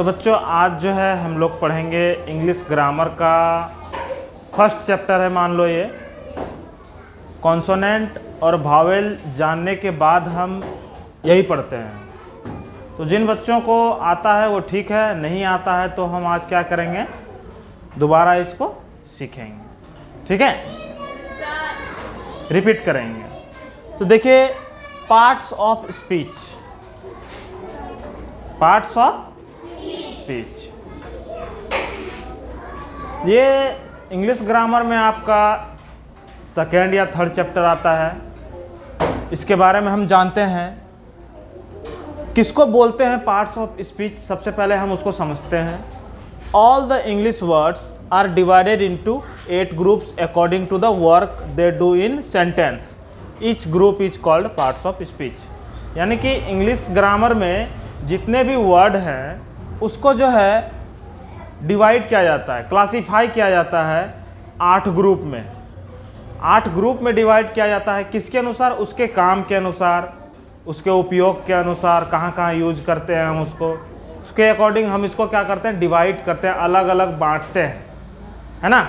तो बच्चों आज जो है हम लोग पढ़ेंगे इंग्लिश ग्रामर का फर्स्ट चैप्टर है, मान लो ये कॉन्सोनेंट और भावेल जानने के बाद हम यही पढ़ते हैं। तो जिन बच्चों को आता है वो ठीक है, नहीं आता है तो हम आज क्या करेंगे, दोबारा इसको सीखेंगे, ठीक है, रिपीट करेंगे। तो देखिए parts of speech, parts of speech, ये इंग्लिश ग्रामर में आपका सेकेंड या थर्ड चैप्टर आता है। इसके बारे में हम जानते हैं किसको बोलते हैं पार्ट्स ऑफ स्पीच। सबसे पहले हम उसको समझते हैं। All the English words are divided into 8 groups according to the work they do in sentence. Each group is called parts of speech. यानी कि इंग्लिश ग्रामर में जितने भी वर्ड हैं उसको जो है डिवाइड किया जाता है, क्लासीफाई किया जाता है 8 ग्रुप में। 8 ग्रुप में डिवाइड किया जाता है किसके अनुसार, उसके काम के अनुसार, उसके उपयोग के अनुसार, कहाँ कहाँ यूज करते हैं हम उसको, उसके अकॉर्डिंग हम इसको क्या करते हैं, डिवाइड करते हैं, अलग अलग बांटते हैं, है ना।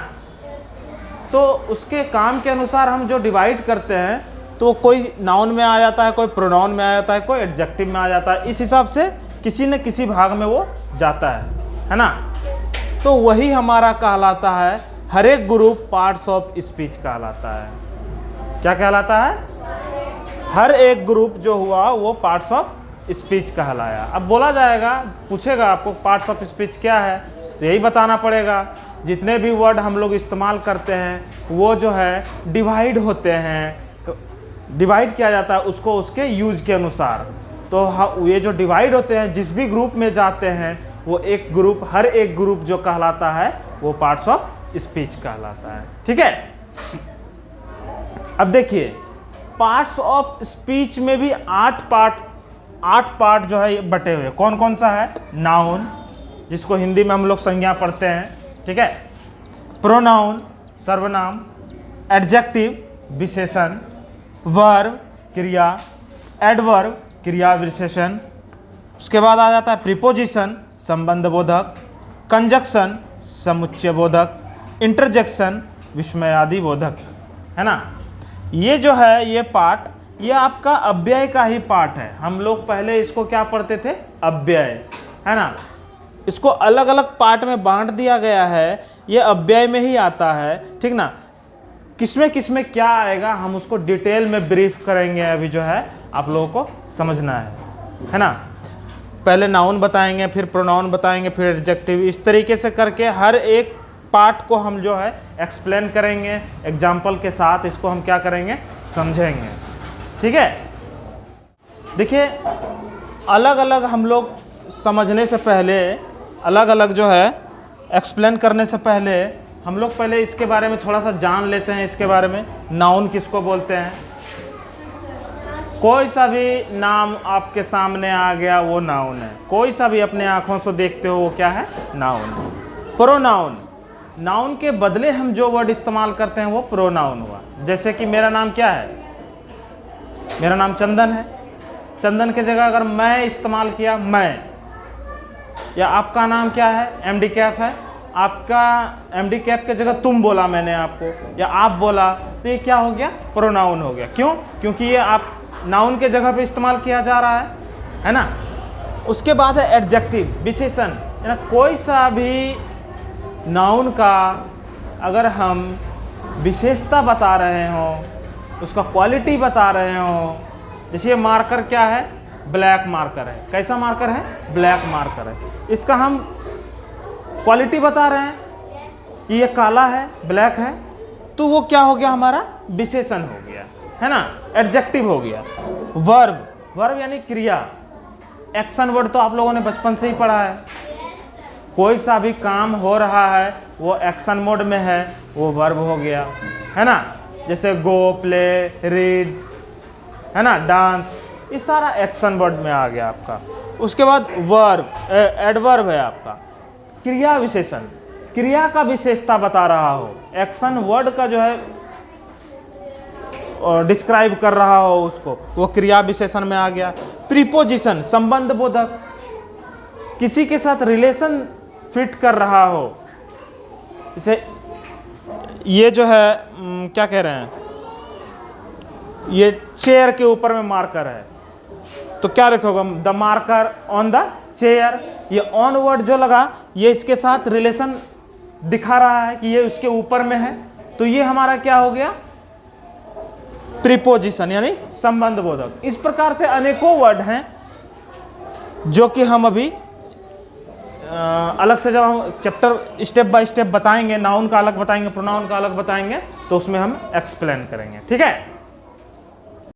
तो उसके काम के अनुसार हम जो डिवाइड करते हैं तो कोई नाउन में आ जाता है, कोई प्रोनाउन में आ जाता है, कोई एडजेक्टिव में आ जाता है। इस हिसाब से किसी न किसी भाग में वो जाता है ना। तो वही हमारा कहलाता है, हर एक ग्रुप पार्ट्स ऑफ स्पीच कहलाता है। क्या कहलाता है? हर एक ग्रुप जो हुआ वो पार्ट्स ऑफ स्पीच कहलाया। अब बोला जाएगा, पूछेगा आपको पार्ट्स ऑफ स्पीच क्या है, तो यही बताना पड़ेगा। जितने भी वर्ड हम लोग इस्तेमाल करते हैं वो जो है डिवाइड होते हैं, डिवाइड किया जाता है उसको उसके यूज के अनुसार। तो ये जो डिवाइड होते हैं जिस भी ग्रुप में जाते हैं वो एक ग्रुप, हर एक ग्रुप जो कहलाता है वो पार्ट्स ऑफ स्पीच कहलाता है, ठीक है। अब देखिए पार्ट्स ऑफ स्पीच में भी 8 पार्ट जो है बटे हुए। कौन कौन सा है? नाउन, जिसको हिंदी में हम लोग संज्ञा पढ़ते हैं, ठीक है। प्रोनाउन सर्वनाम, एडजेक्टिव विशेषण, वर्ब क्रिया, एडवर्ब क्रिया विशेषण, उसके बाद आ जाता है प्रीपोजिशन संबंध बोधक, कंजक्शन समुच्चय बोधक, इंटरजेक्शन विस्मयादि बोधक, है ना। ये जो है ये पार्ट, ये आपका अव्यय का ही पार्ट है। हम लोग पहले इसको क्या पढ़ते थे? अव्यय, है ना। इसको अलग अलग पार्ट में बांट दिया गया है, ये अव्यय में ही आता है, ठीक ना। किसमें क्या आएगा हम उसको डिटेल में ब्रीफ करेंगे। अभी जो है आप लोगों को समझना है ना। पहले नाउन बताएंगे, फिर प्रोनाउन बताएंगे, फिर एडजेक्टिव, इस तरीके से करके हर एक पार्ट को हम जो है एक्सप्लेन करेंगे एग्जाम्पल के साथ। इसको हम क्या करेंगे, समझेंगे, ठीक है। देखिए अलग अलग हम लोग समझने से पहले, अलग अलग जो है एक्सप्लेन करने से पहले हम लोग पहले इसके बारे में थोड़ा सा जान लेते हैं। इसके बारे में नाउन किसको बोलते हैं? कोई सा भी नाम आपके सामने आ गया वो नाउन है। कोई सा भी अपने आँखों से देखते हो वो क्या है? नाउन। प्रोनाउन, नाउन के बदले हम जो वर्ड इस्तेमाल करते हैं वो प्रोनाउन हुआ। जैसे कि मेरा नाम क्या है? मेरा नाम चंदन है। चंदन के जगह अगर मैं इस्तेमाल किया, मैं, या आपका नाम क्या है? एमडी कैफ है, आपका एमडी कैफ के जगह तुम बोला मैंने आपको, या आप बोला, तो ये क्या हो गया? प्रोनाउन हो गया। क्यों? क्योंकि ये आप नाउन के जगह पे इस्तेमाल किया जा रहा है ना। उसके बाद है एडजेक्टिव विशेषण, ना कोई सा भी नाउन का अगर हम विशेषता बता रहे हों, उसका क्वालिटी बता रहे हों, जैसे ये मार्कर क्या है? ब्लैक मार्कर है। कैसा मार्कर है? ब्लैक मार्कर है। इसका हम क्वालिटी बता रहे हैं कि ये काला है, ब्लैक है, तो वो क्या हो गया? हमारा विशेषण हो गया, है ना, एडजेक्टिव हो गया। वर्ब, वर्ब यानी क्रिया, एक्शन वर्ड तो आप लोगों ने बचपन से ही पढ़ा है। कोई सा भी काम हो रहा है वो एक्शन मोड में है, वो वर्ब हो गया, है ना। जैसे गो, प्ले, रीड, है ना, डांस, ये सारा एक्शन वर्ड में आ गया आपका। उसके बाद वर्ब, एडवर्ब है आपका क्रिया विशेषण, क्रिया का विशेषता बता रहा हो, एक्शन वर्ड का जो है डिस्क्राइब कर रहा हो उसको, वो क्रिया विशेषण में आ गया। प्रीपोजिशन संबंध बोधक, किसी के साथ रिलेशन फिट कर रहा हो, जैसे ये जो है क्या कह रहे हैं, ये चेयर के ऊपर में मार्कर है, तो क्या लिखोगे, the marker on the chair. ये ऑन वर्ड जो लगा ये इसके साथ रिलेशन दिखा रहा है कि ये उसके ऊपर में है, तो ये हमारा क्या हो गया, प्रीपोजिशन यानी संबंध बोधक। इस प्रकार से अनेकों वर्ड हैं जो कि हम अभी अलग से जब हम चैप्टर स्टेप बाय स्टेप बताएंगे, नाउन का अलग बताएंगे, प्रोनाउन का अलग बताएंगे, तो उसमें हम एक्सप्लेन करेंगे। ठीक है।